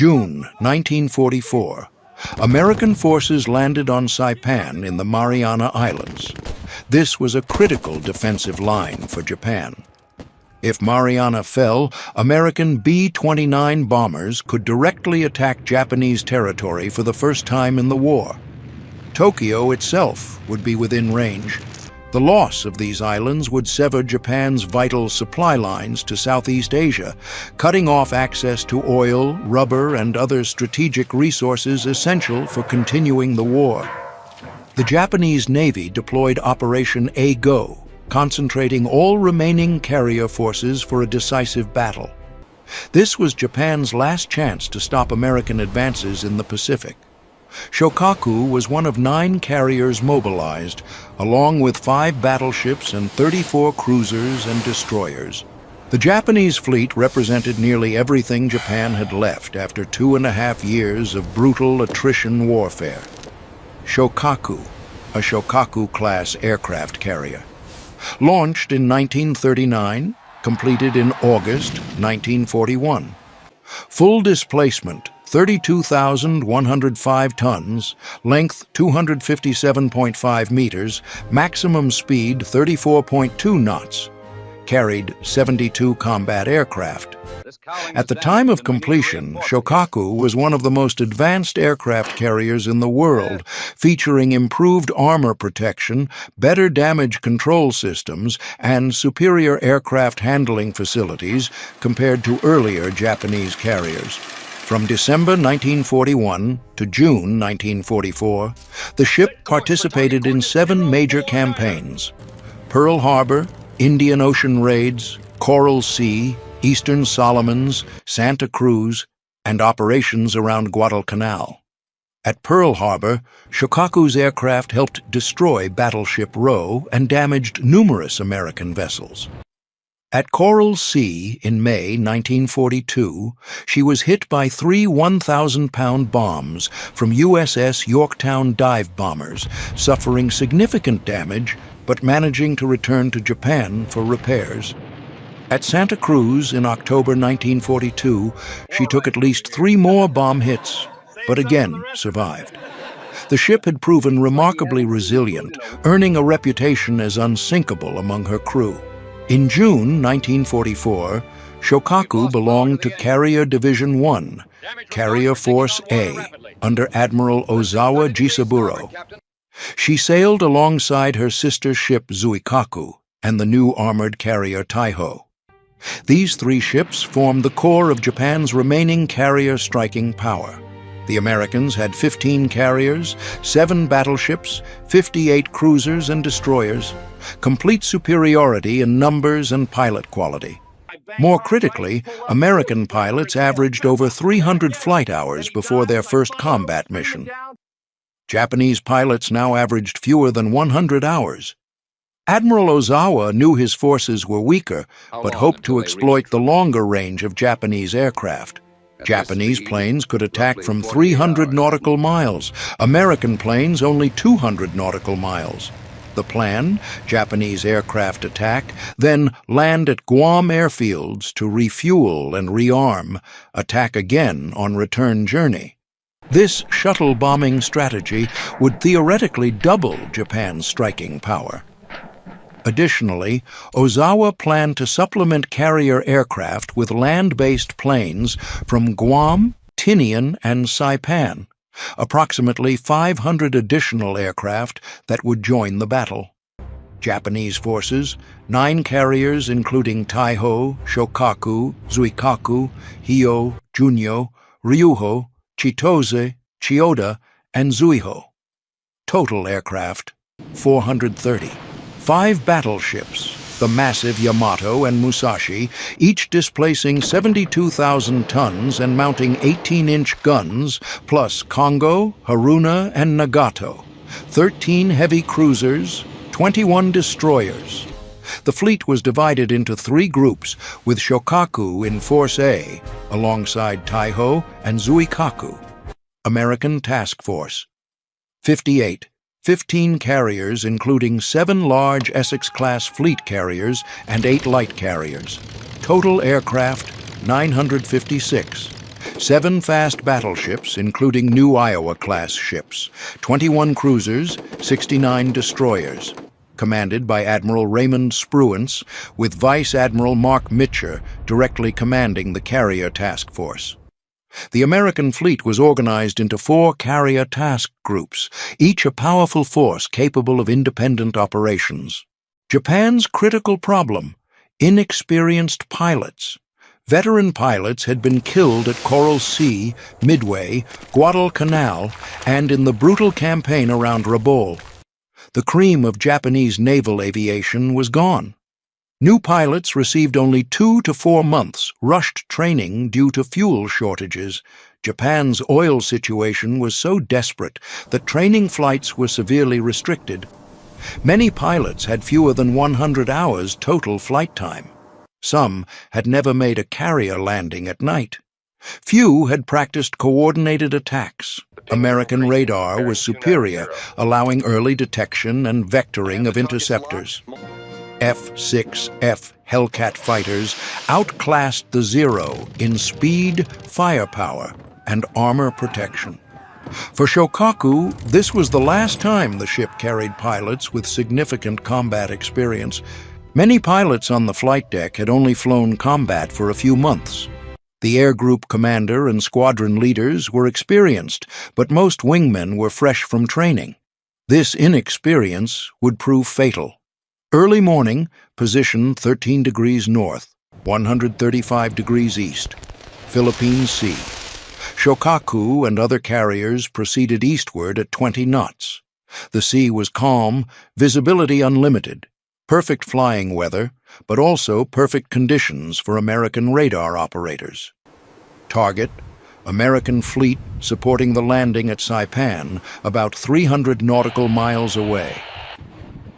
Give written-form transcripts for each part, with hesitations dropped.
June 1944. American forces landed on Saipan in the Mariana Islands. This was a critical defensive line for Japan. If Mariana fell, American B-29 bombers could directly attack Japanese territory for the first time in the war. Tokyo itself would be within range. The loss of these islands would sever Japan's vital supply lines to Southeast Asia, cutting off access to oil, rubber, and other strategic resources essential for continuing the war. The Japanese Navy deployed Operation A-Go, concentrating all remaining carrier forces for a decisive battle. This was Japan's last chance to stop American advances in the Pacific. Shokaku was one of 9 carriers mobilized, along with 5 battleships and 34 cruisers and destroyers. The Japanese fleet represented nearly everything Japan had left after 2.5 years of brutal attrition warfare. Shokaku, a Shokaku-class aircraft carrier. Launched in 1939, completed in August 1941. Full displacement, 32,105 tons, length 257.5 meters, maximum speed 34.2 knots. Carried 72 combat aircraft. At the time of completion, Shokaku was one of the most advanced aircraft carriers in the world, featuring improved armor protection, better damage control systems, and superior aircraft handling facilities compared to earlier Japanese carriers. From December 1941 to June 1944, the ship participated in 7 major campaigns: Pearl Harbor, Indian Ocean raids, Coral Sea, Eastern Solomons, Santa Cruz, and operations around Guadalcanal. At Pearl Harbor, Shokaku's aircraft helped destroy Battleship Row and damaged numerous American vessels. At Coral Sea in May 1942, she was hit by 3 1,000-pound bombs from USS Yorktown dive bombers, suffering significant damage but managing to return to Japan for repairs. At Santa Cruz in October 1942, she took at least 3 more bomb hits, but again survived. The ship had proven remarkably resilient, earning a reputation as unsinkable among her crew. In June 1944, Shokaku belonged to Carrier Division 1, Carrier Force A, under Admiral Ozawa Jisaburo. She sailed alongside her sister ship Zuikaku and the new armored carrier Taiho. These 3 ships formed the core of Japan's remaining carrier striking power. The Americans had 15 carriers, 7 battleships, 58 cruisers and destroyers, complete superiority in numbers and pilot quality. More critically, American pilots averaged over 300 flight hours before their first combat mission. Japanese pilots now averaged fewer than 100 hours. Admiral Ozawa knew his forces were weaker, but hoped to exploit the longer range of Japanese aircraft. Japanese planes could attack from 300 nautical miles, American planes only 200 nautical miles. The plan, Japanese aircraft attack, then land at Guam airfields to refuel and rearm, attack again on return journey. This shuttle bombing strategy would theoretically double Japan's striking power. Additionally, Ozawa planned to supplement carrier aircraft with land-based planes from Guam, Tinian, and Saipan, approximately 500 additional aircraft that would join the battle. Japanese forces, 9 carriers including Taiho, Shokaku, Zuikaku, Hio, Junyo, Ryuho, Chitose, Chiyoda, and Zuiho. Total aircraft, 430. 5 battleships, the massive Yamato and Musashi, each displacing 72,000 tons and mounting 18-inch guns, plus Kongo, Haruna, and Nagato. 13 heavy cruisers, 21 destroyers. The fleet was divided into 3 groups, with Shokaku in Force A, alongside Taiho and Zuikaku. American Task Force. 58. 15 carriers, including 7 large Essex-class fleet carriers and 8 light carriers. Total aircraft, 956. 7 fast battleships, including new Iowa-class ships, 21 cruisers, 69 destroyers, commanded by Admiral Raymond Spruance, with Vice Admiral Mark Mitcher directly commanding the carrier task force. The American fleet was organized into 4 carrier task groups, each a powerful force capable of independent operations. Japan's critical problem: inexperienced pilots. Veteran pilots had been killed at Coral Sea, Midway, Guadalcanal, and in the brutal campaign around Rabaul. The cream of Japanese naval aviation was gone. New pilots received only 2 to 4 months rushed training due to fuel shortages. Japan's oil situation was so desperate that training flights were severely restricted. Many pilots had fewer than 100 hours total flight time. Some had never made a carrier landing at night. Few had practiced coordinated attacks. American radar was superior, allowing early detection and vectoring of interceptors. F-6F Hellcat fighters outclassed the Zero in speed, firepower, and armor protection. For Shokaku, this was the last time the ship carried pilots with significant combat experience. Many pilots on the flight deck had only flown combat for a few months. The air group commander and squadron leaders were experienced, but most wingmen were fresh from training. This inexperience would prove fatal. Early morning, position 13 degrees north, 135 degrees east, Philippine Sea. Shokaku and other carriers proceeded eastward at 20 knots. The sea was calm, visibility unlimited. Perfect flying weather, but also perfect conditions for American radar operators. Target: American fleet supporting the landing at Saipan, about 300 nautical miles away.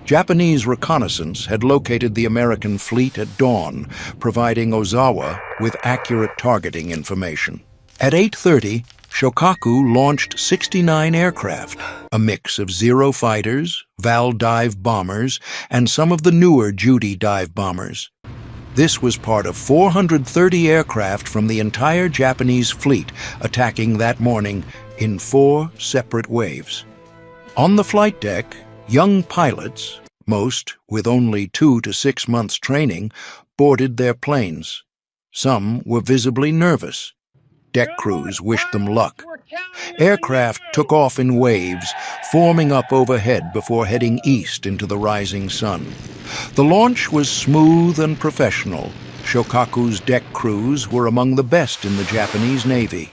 Japanese reconnaissance had located the American fleet at dawn, providing Ozawa with accurate targeting information. At 8:30, Shokaku launched 69 aircraft, a mix of Zero fighters, Val dive bombers, and some of the newer Judy dive bombers. This was part of 430 aircraft from the entire Japanese fleet attacking that morning in 4 separate waves. On the flight deck, young pilots, most with only 2 to 6 months training, boarded their planes. Some were visibly nervous. Deck crews wished them luck. Aircraft took off in waves, forming up overhead before heading east into the rising sun. The launch was smooth and professional. Shokaku's deck crews were among the best in the Japanese Navy.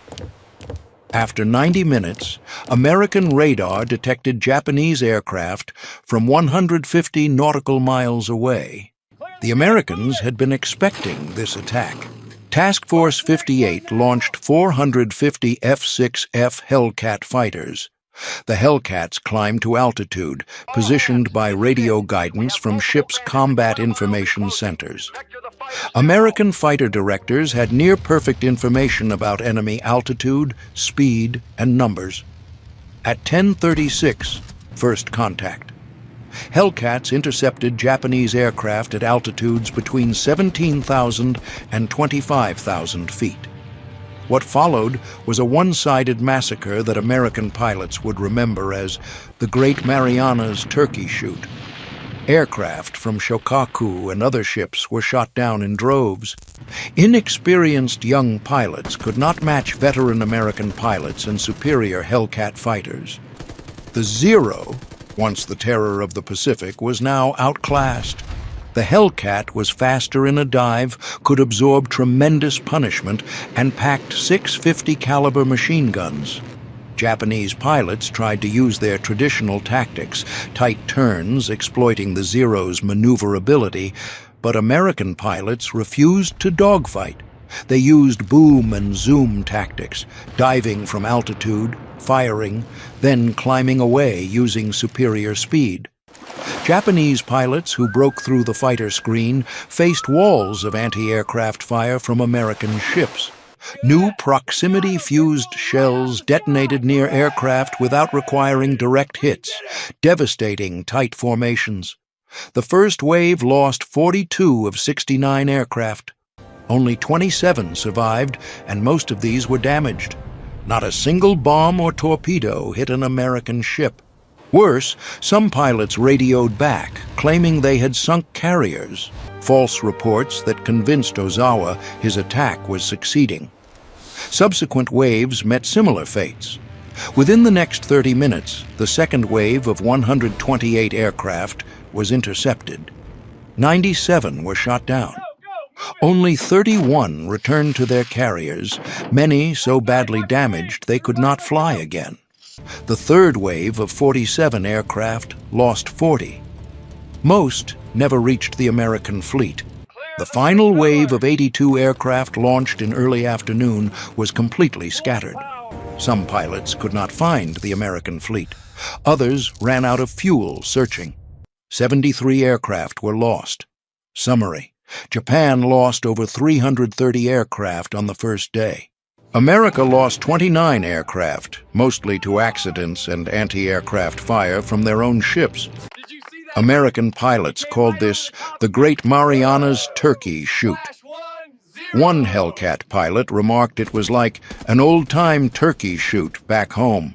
After 90 minutes, American radar detected Japanese aircraft from 150 nautical miles away. The Americans had been expecting this attack. Task Force 58 launched 450 F-6F Hellcat fighters. The Hellcats climbed to altitude, positioned by radio guidance from ships' combat information centers. American fighter directors had near-perfect information about enemy altitude, speed, and numbers. At 10:36, first contact. Hellcats intercepted Japanese aircraft at altitudes between 17,000 and 25,000 feet. What followed was a one-sided massacre that American pilots would remember as the Great Marianas Turkey Shoot. Aircraft from Shokaku and other ships were shot down in droves. Inexperienced young pilots could not match veteran American pilots and superior Hellcat fighters. The Zero, once the terror of the Pacific, was now outclassed. The Hellcat was faster in a dive, could absorb tremendous punishment, and packed 650 caliber machine guns. Japanese pilots tried to use their traditional tactics, tight turns exploiting the Zero's maneuverability, but American pilots refused to dogfight. They used boom and zoom tactics, diving from altitude, firing, then climbing away using superior speed. Japanese pilots who broke through the fighter screen faced walls of anti-aircraft fire from American ships. New proximity-fused shells detonated near aircraft without requiring direct hits, devastating tight formations. The first wave lost 42 of 69 aircraft. Only 27 survived, and most of these were damaged. Not a single bomb or torpedo hit an American ship. Worse, some pilots radioed back, claiming they had sunk carriers, false reports that convinced Ozawa his attack was succeeding. Subsequent waves met similar fates. Within the next 30 minutes, the second wave of 128 aircraft was intercepted. 97 were shot down. Only 31 returned to their carriers, many so badly damaged they could not fly again. The third wave of 47 aircraft lost 40. Most never reached the American fleet. The final wave of 82 aircraft launched in early afternoon was completely scattered. Some pilots could not find the American fleet. Others ran out of fuel searching. 73 aircraft were lost. Summary: Japan lost over 330 aircraft on the first day. America lost 29 aircraft, mostly to accidents and anti-aircraft fire from their own ships. American pilots called this the Great Marianas Turkey Shoot. One Hellcat pilot remarked it was like an old-time turkey shoot back home.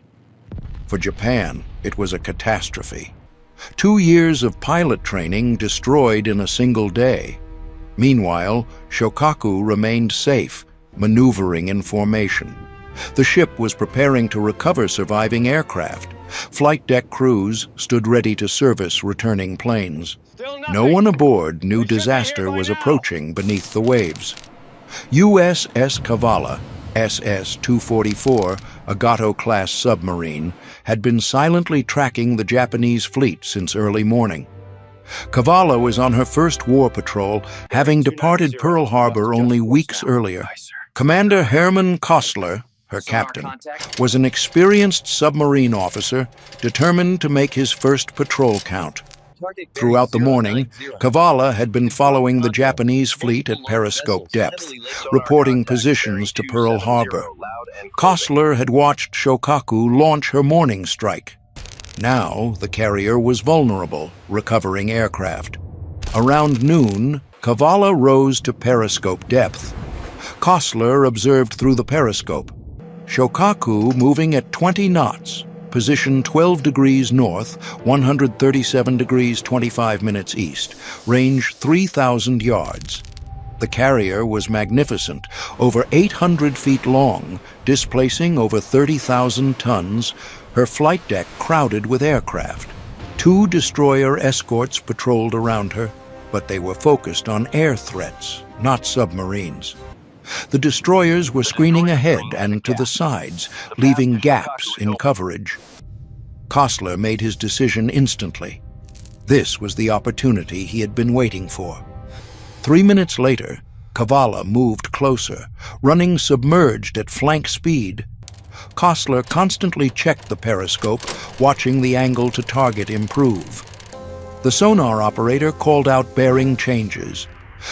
For Japan, it was a catastrophe. 2 years of pilot training destroyed in a single day. Meanwhile, Shokaku remained safe, maneuvering in formation. The ship was preparing to recover surviving aircraft. Flight deck crews stood ready to service returning planes. No one aboard knew disaster was approaching beneath the waves. USS Cavalla, SS-244, a Gato-class submarine, had been silently tracking the Japanese fleet since early morning. Cavalla was on her first war patrol, having departed Pearl Harbor only weeks earlier. Commander Herman Kostler, her captain, was an experienced submarine officer determined to make his first patrol count. Throughout the morning, Cavalla had been following the Japanese fleet at periscope depth, reporting positions to Pearl Harbor. Kostler had watched Shokaku launch her morning strike. Now, the carrier was vulnerable, recovering aircraft. Around noon, Cavalla rose to periscope depth. Kostler observed through the periscope. Shokaku moving at 20 knots, position 12 degrees north, 137 degrees 25 minutes east, range 3,000 yards. The carrier was magnificent, over 800 feet long, displacing over 30,000 tons, her flight deck crowded with aircraft. 2 destroyer escorts patrolled around her, but they were focused on air threats, not submarines. The destroyers were screening ahead and to the sides, leaving gaps in coverage. Kostler made his decision instantly. This was the opportunity he had been waiting for. 3 minutes later, Cavalla moved closer, running submerged at flank speed. Kostler constantly checked the periscope, watching the angle to target improve. The sonar operator called out bearing changes.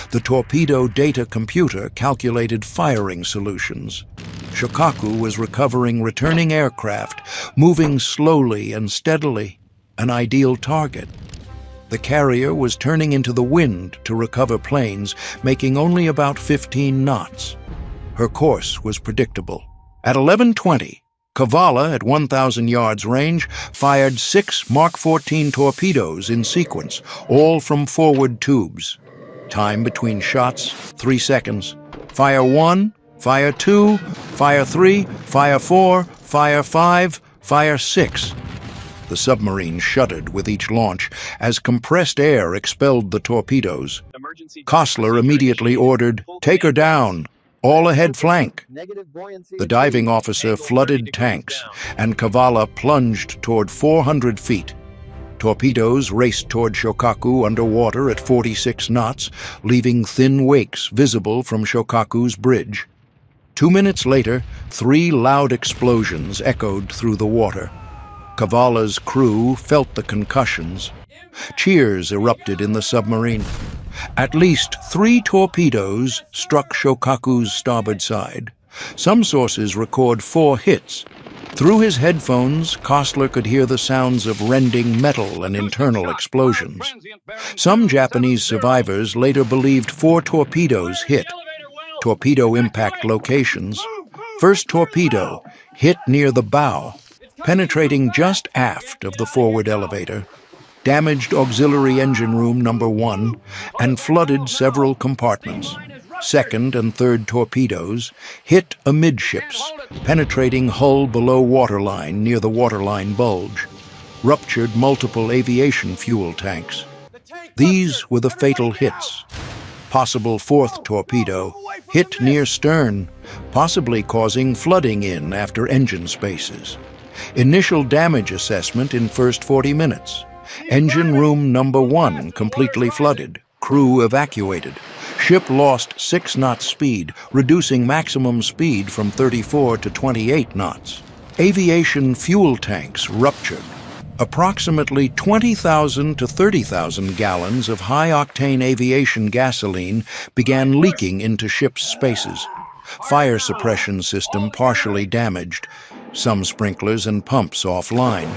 The torpedo data computer calculated firing solutions. Shokaku was recovering returning aircraft, moving slowly and steadily, an ideal target. The carrier was turning into the wind to recover planes, making only about 15 knots. Her course was predictable. At 11:20, Cavalla, at 1,000 yards range, fired 6 Mark 14 torpedoes in sequence, all from forward tubes. Time between shots, 3 seconds. Fire 1, fire 2, fire 3, fire 4, fire 5, fire 6. The submarine shuddered with each launch as compressed air expelled the torpedoes. Kostler immediately ordered, "Take her down, all ahead flank." The diving officer flooded tanks, and Cavalla plunged toward 400 feet. Torpedoes raced toward Shokaku underwater at 46 knots, leaving thin wakes visible from Shokaku's bridge. 2 minutes later, 3 loud explosions echoed through the water. Cavalla's crew felt the concussions. Cheers erupted in the submarine. At least 3 torpedoes struck Shokaku's starboard side. Some sources record 4 hits. Through his headphones, Kostler could hear the sounds of rending metal and internal explosions. Some Japanese survivors later believed 4 torpedoes hit. torpedo impact locations. First torpedo hit near the bow, penetrating just aft of the forward elevator, damaged auxiliary engine room number 1, and flooded several compartments. Second and third torpedoes hit amidships, penetrating hull below waterline near the waterline bulge, ruptured multiple aviation fuel tanks. These were the fatal hits. Possible fourth torpedo hit near stern, possibly causing flooding in after engine spaces. Initial damage assessment in first 40 minutes. Engine room number 1 completely flooded, crew evacuated. Ship lost 6 knots speed, reducing maximum speed from 34 to 28 knots. Aviation fuel tanks ruptured. Approximately 20,000 to 30,000 gallons of high-octane aviation gasoline began leaking into ship's spaces. Fire suppression system partially damaged. Some sprinklers and pumps offline.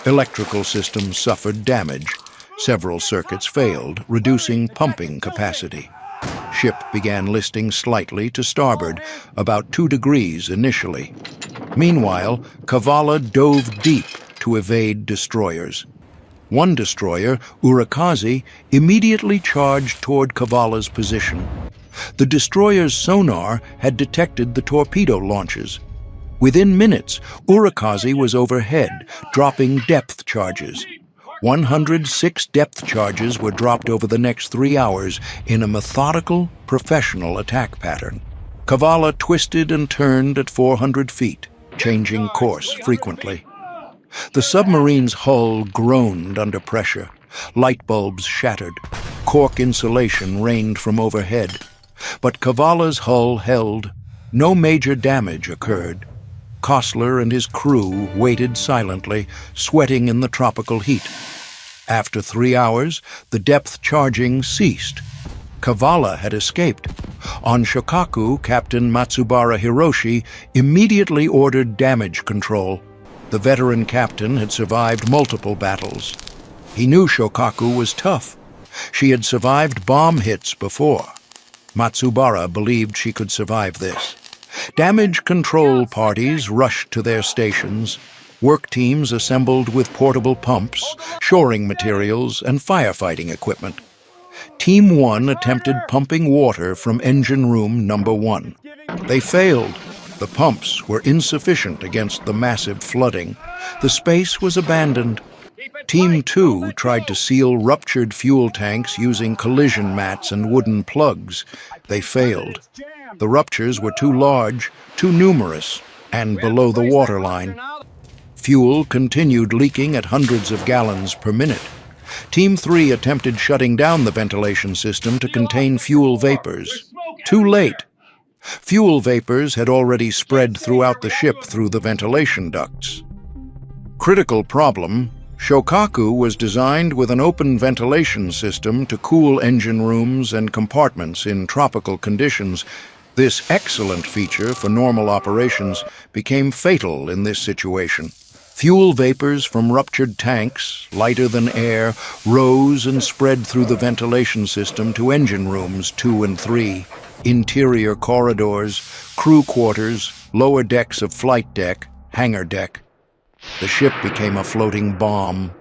Electrical systems suffered damage. Several circuits failed, reducing pumping capacity. Ship began listing slightly to starboard, about 2 degrees initially. Meanwhile, Cavalla dove deep to evade destroyers. One destroyer, Urakazi, immediately charged toward Cavalla's position. The destroyer's sonar had detected the torpedo launches. Within minutes, Urakazi was overhead, dropping depth charges. 106 depth charges were dropped over the next 3 hours in a methodical, professional attack pattern. Cavalla twisted and turned at 400 feet, changing course frequently. The submarine's hull groaned under pressure. Light bulbs shattered. Cork insulation rained from overhead. But Cavalla's hull held. No major damage occurred. Kostler and his crew waited silently, sweating in the tropical heat. After 3 hours, the depth charging ceased. Cavalla had escaped. On Shokaku, Captain Matsubara Hiroshi immediately ordered damage control. The veteran captain had survived multiple battles. He knew Shokaku was tough. She had survived bomb hits before. Matsubara believed she could survive this. Damage control parties rushed to their stations. Work teams assembled with portable pumps, shoring materials, and firefighting equipment. Team 1 attempted pumping water from engine room number 1. They failed. The pumps were insufficient against the massive flooding. The space was abandoned. Team 2 tried to seal ruptured fuel tanks using collision mats and wooden plugs. They failed. The ruptures were too large, too numerous, and below the waterline. Fuel continued leaking at hundreds of gallons per minute. Team 3 attempted shutting down the ventilation system to contain fuel vapors. Too late. Fuel vapors had already spread throughout the ship through the ventilation ducts. Critical problem: Shokaku was designed with an open ventilation system to cool engine rooms and compartments in tropical conditions. This excellent feature for normal operations became fatal in this situation. Fuel vapors from ruptured tanks, lighter than air, rose and spread through the ventilation system to engine rooms 2 and 3, interior corridors, crew quarters, lower decks of flight deck, hangar deck. The ship became a floating bomb.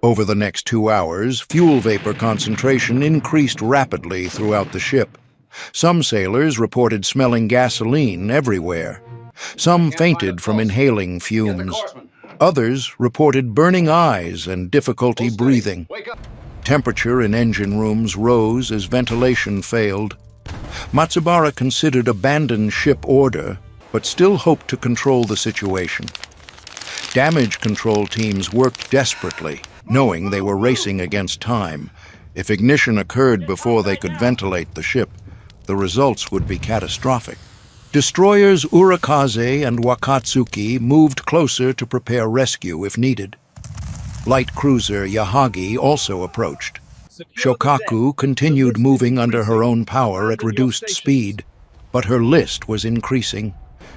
Over the next 2 hours, fuel vapor concentration increased rapidly throughout the ship. Some sailors reported smelling gasoline everywhere. Some fainted from inhaling fumes. Others reported burning eyes and difficulty breathing. Temperature in engine rooms rose as ventilation failed. Matsubara considered abandoned ship order, but still hoped to control the situation. Damage control teams worked desperately, knowing they were racing against time. If ignition occurred before they could ventilate the ship, the results would be catastrophic. Destroyers Urakaze and Wakatsuki moved closer to prepare rescue if needed. Light cruiser Yahagi also approached. Shokaku continued moving under her own power at reduced speed, but her list was increasing.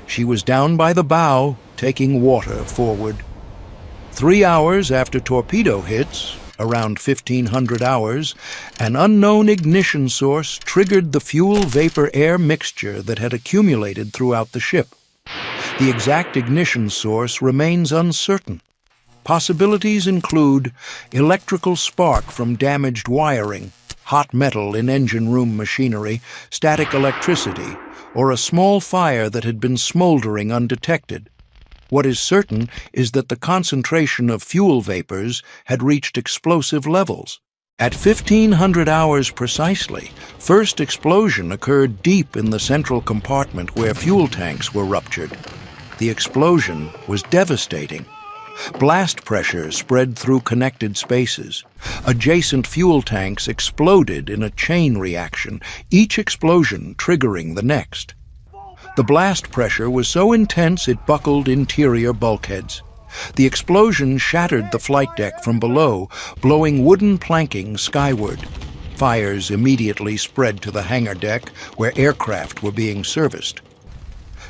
She was down by the bow, taking water forward. 3 hours after torpedo hits, Around 1500 hours, an unknown ignition source triggered the fuel-vapor-air mixture that had accumulated throughout the ship. The exact ignition source remains uncertain. Possibilities include electrical spark from damaged wiring, hot metal in engine room machinery, static electricity, or a small fire that had been smoldering undetected. What is certain is that the concentration of fuel vapors had reached explosive levels. At 1500 hours precisely, first explosion occurred deep in the central compartment where fuel tanks were ruptured. The explosion was devastating. Blast pressure spread through connected spaces. Adjacent fuel tanks exploded in a chain reaction, each explosion triggering the next. The blast pressure was so intense it buckled interior bulkheads. The explosion shattered the flight deck from below, blowing wooden planking skyward. Fires immediately spread to the hangar deck, where aircraft were being serviced.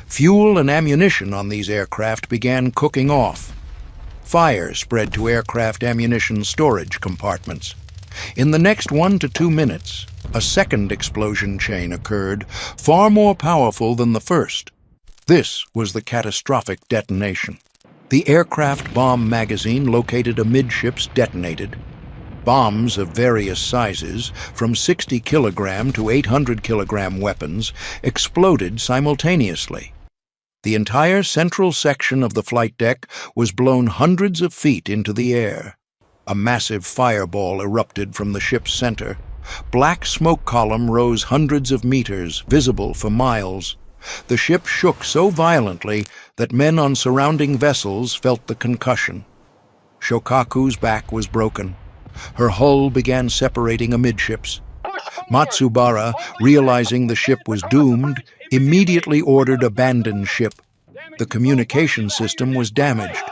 Fuel and ammunition on these aircraft began cooking off. Fire spread to aircraft ammunition storage compartments. In the next 1 to 2 minutes, a second explosion chain occurred, far more powerful than the first. This was the catastrophic detonation. The aircraft bomb magazine located amidships detonated. Bombs of various sizes, from 60 kilogram to 800 kilogram weapons, exploded simultaneously. The entire central section of the flight deck was blown hundreds of feet into the air. A massive fireball erupted from the ship's center. Black smoke column rose hundreds of meters, visible for miles. The ship shook so violently that men on surrounding vessels felt the concussion. Shokaku's back was broken. Her hull began separating amidships. Matsubara, realizing the ship was doomed, immediately ordered abandon ship. The communication system was damaged.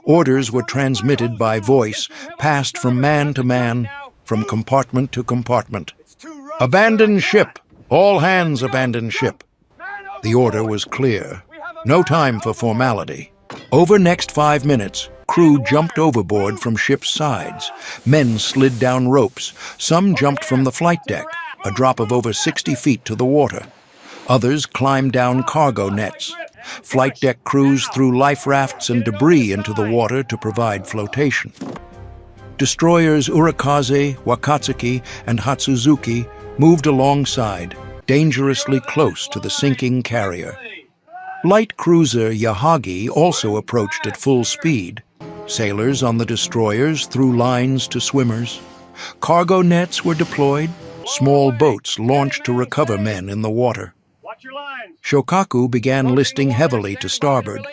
Orders were transmitted by voice, passed from man to man, from compartment to compartment. Abandon ship! All hands abandon ship! The order was clear. No time for formality. Over next 5 minutes, crew jumped overboard from ship's sides. Men slid down ropes. Some jumped from the flight deck, a drop of over 60 feet to the water. Others climbed down cargo nets. Flight deck crews threw life rafts and debris into the water to provide flotation. Destroyers Urikaze, Wakatsuki, and Hatsuzuki moved alongside, dangerously close to the sinking carrier. Light cruiser Yahagi also approached at full speed. Sailors on the destroyers threw lines to swimmers. Cargo nets were deployed. Small boats launched to recover men in the water. Shokaku began listing heavily to starboard.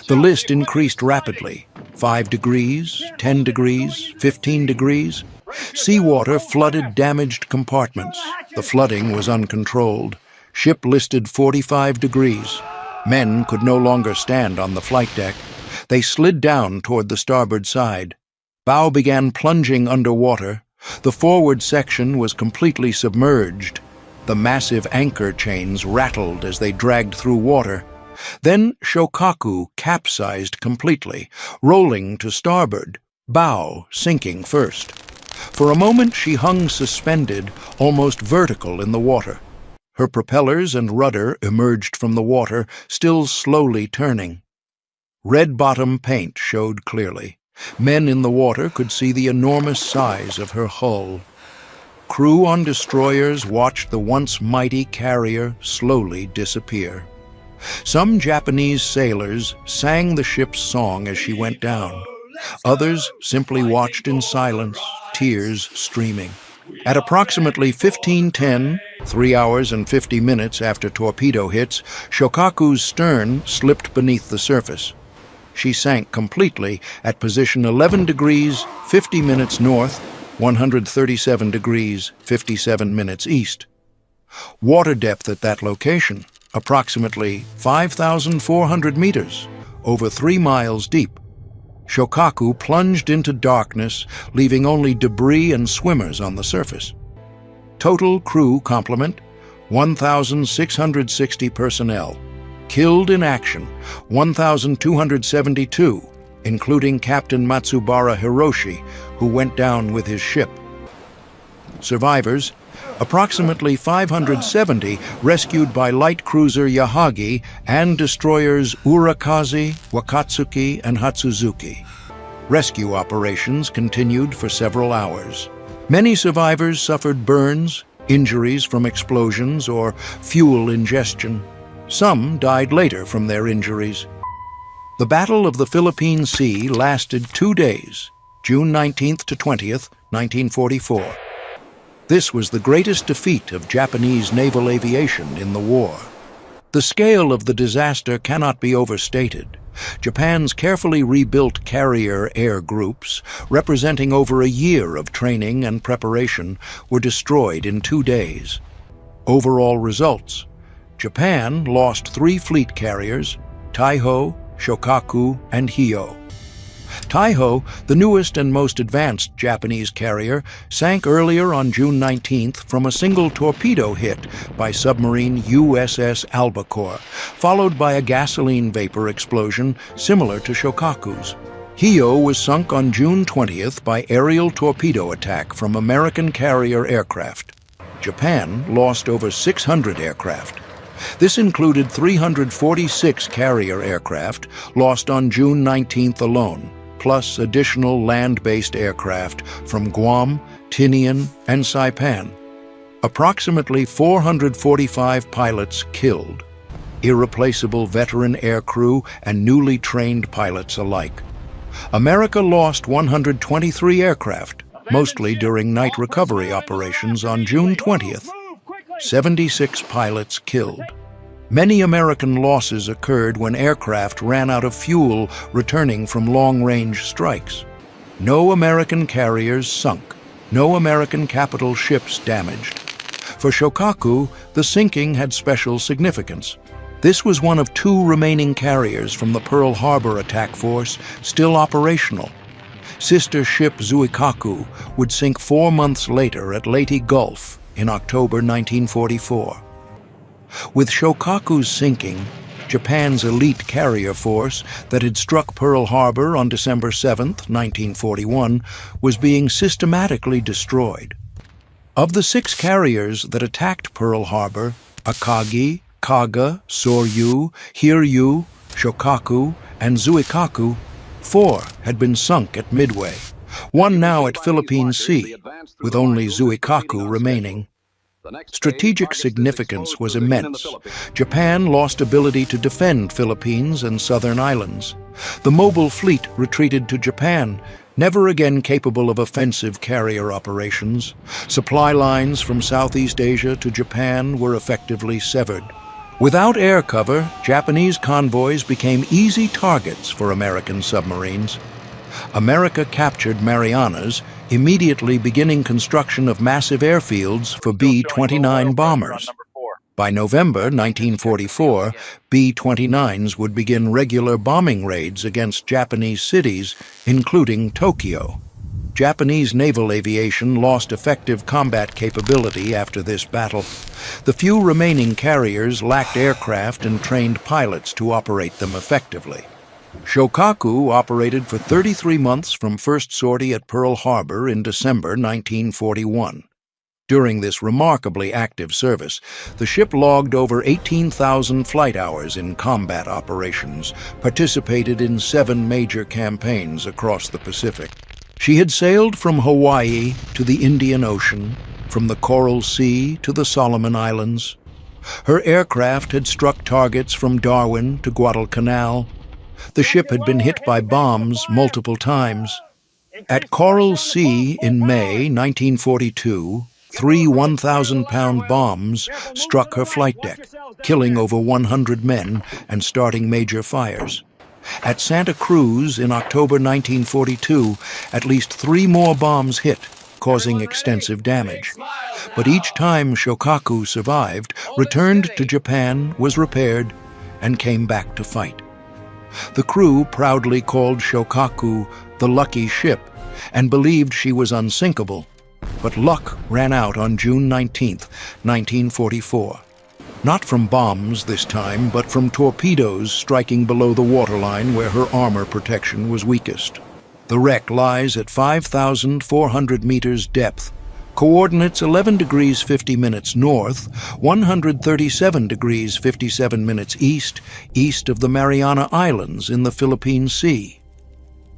The list increased rapidly. 5 degrees, 10 degrees, 15 degrees. Seawater flooded damaged compartments. The flooding was uncontrolled. Ship listed 45 degrees. Men could no longer stand on the flight deck. They slid down toward the starboard side. Bow began plunging underwater. The forward section was completely submerged. The massive anchor chains rattled as they dragged through water. Then Shokaku capsized completely, rolling to starboard, bow sinking first. For a moment she hung suspended, almost vertical in the water. Her propellers and rudder emerged from the water, still slowly turning. Red bottom paint showed clearly. Men in the water could see the enormous size of her hull. Crew on destroyers watched the once mighty carrier slowly disappear. Some Japanese sailors sang the ship's song as she went down. Others simply watched in silence, tears streaming. At approximately 15:10, 3 hours and 50 minutes after torpedo hits, Shokaku's stern slipped beneath the surface. She sank completely at position 11 degrees, 50 minutes north, 137 degrees, 57 minutes east. Water depth at that location, approximately 5,400 meters, over 3 miles deep. Shokaku plunged into darkness, leaving only debris and swimmers on the surface. Total crew complement, 1,660 personnel. Killed in action, 1,272. including Captain Matsubara Hiroshi, who went down with his ship. Survivors, approximately 570, rescued by light cruiser Yahagi and destroyers Urakazi, Wakatsuki, and Hatsuzuki. Rescue operations continued for several hours. Many survivors suffered burns, injuries from explosions, or fuel ingestion. Some died later from their injuries. The Battle of the Philippine Sea lasted 2 days, June 19th to 20th, 1944. This was the greatest defeat of Japanese naval aviation in the war. The scale of the disaster cannot be overstated. Japan's carefully rebuilt carrier air groups, representing over a year of training and preparation, were destroyed in 2 days. Overall results: Japan lost 3 fleet carriers, Taiho, Shokaku, and Hyo. Taiho, the newest and most advanced Japanese carrier, sank earlier on June 19th from a single torpedo hit by submarine USS Albacore, followed by a gasoline vapor explosion similar to Shokaku's. Hyo was sunk on June 20th by aerial torpedo attack from American carrier aircraft. Japan lost over 600 aircraft. This included 346 carrier aircraft lost on June 19th alone, plus additional land-based aircraft from Guam, Tinian, and Saipan. Approximately 445 pilots killed, irreplaceable veteran aircrew and newly trained pilots alike. America lost 123 aircraft, mostly during night recovery operations on June 20th. 76 pilots killed. Many American losses occurred when aircraft ran out of fuel returning from long-range strikes. No American carriers sunk. No American capital ships damaged. For Shokaku, the sinking had special significance. This was one of 2 remaining carriers from the Pearl Harbor attack force still operational. Sister ship Zuikaku would sink 4 months later at Leyte Gulf in October 1944. With Shokaku's sinking, Japan's elite carrier force that had struck Pearl Harbor on December 7, 1941, was being systematically destroyed. Of the 6 carriers that attacked Pearl Harbor, Akagi, Kaga, Soryu, Hiryu, Shokaku, and Zuikaku, 4 had been sunk at Midway, 1 now at Philippine Sea, with only Zuikaku remaining. Strategic significance was immense. Japan lost ability to defend Philippines and southern islands. The mobile fleet retreated to Japan, never again capable of offensive carrier operations. Supply lines from Southeast Asia to Japan were effectively severed. Without air cover, Japanese convoys became easy targets for American submarines. America captured Marianas, immediately beginning construction of massive airfields for B-29 bombers. By November 1944, B-29s would begin regular bombing raids against Japanese cities, including Tokyo. Japanese naval aviation lost effective combat capability after this battle. The few remaining carriers lacked aircraft and trained pilots to operate them effectively. Shokaku operated for 33 months from first sortie at Pearl Harbor in December 1941. During this remarkably active service, the ship logged over 18,000 flight hours in combat operations, participated in 7 major campaigns across the Pacific. She had sailed from Hawaii to the Indian Ocean, from the Coral Sea to the Solomon Islands. Her aircraft had struck targets from Darwin to Guadalcanal. The ship had been hit by bombs multiple times. At Coral Sea in May 1942, 3 1,000-pound bombs struck her flight deck, killing over 100 men and starting major fires. At Santa Cruz in October 1942, at least 3 more bombs hit, causing extensive damage. But each time Shokaku survived, returned to Japan, was repaired, and came back to fight. The crew proudly called Shokaku the lucky ship and believed she was unsinkable. But luck ran out on June 19, 1944. Not from bombs this time, but from torpedoes striking below the waterline where her armor protection was weakest. The wreck lies at 5,400 meters depth, coordinates 11 degrees 50 minutes north, 137 degrees 57 minutes east of the Mariana Islands in the Philippine Sea.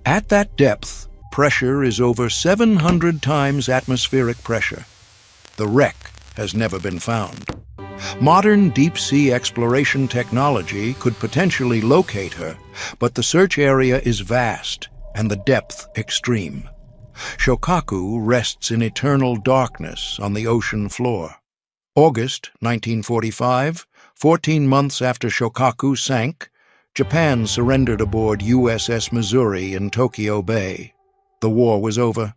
At that depth, pressure is over 700 times atmospheric pressure. The wreck has never been found. Modern deep-sea exploration technology could potentially locate her, but the search area is vast and the depth extreme. Shokaku rests in eternal darkness on the ocean floor. August 1945, 14 months after Shokaku sank, Japan surrendered aboard USS Missouri in Tokyo Bay. The war was over.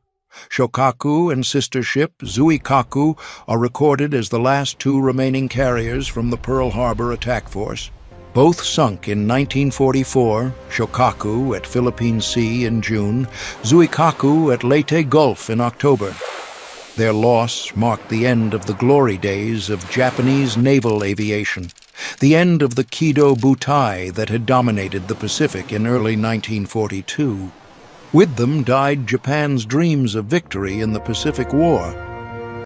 Shokaku and sister ship Zuikaku are recorded as the last two remaining carriers from the Pearl Harbor attack force. Both sunk in 1944, Shokaku at Philippine Sea in June, Zuikaku at Leyte Gulf in October. Their loss marked the end of the glory days of Japanese naval aviation, the end of the Kido Butai that had dominated the Pacific in early 1942. With them died Japan's dreams of victory in the Pacific War,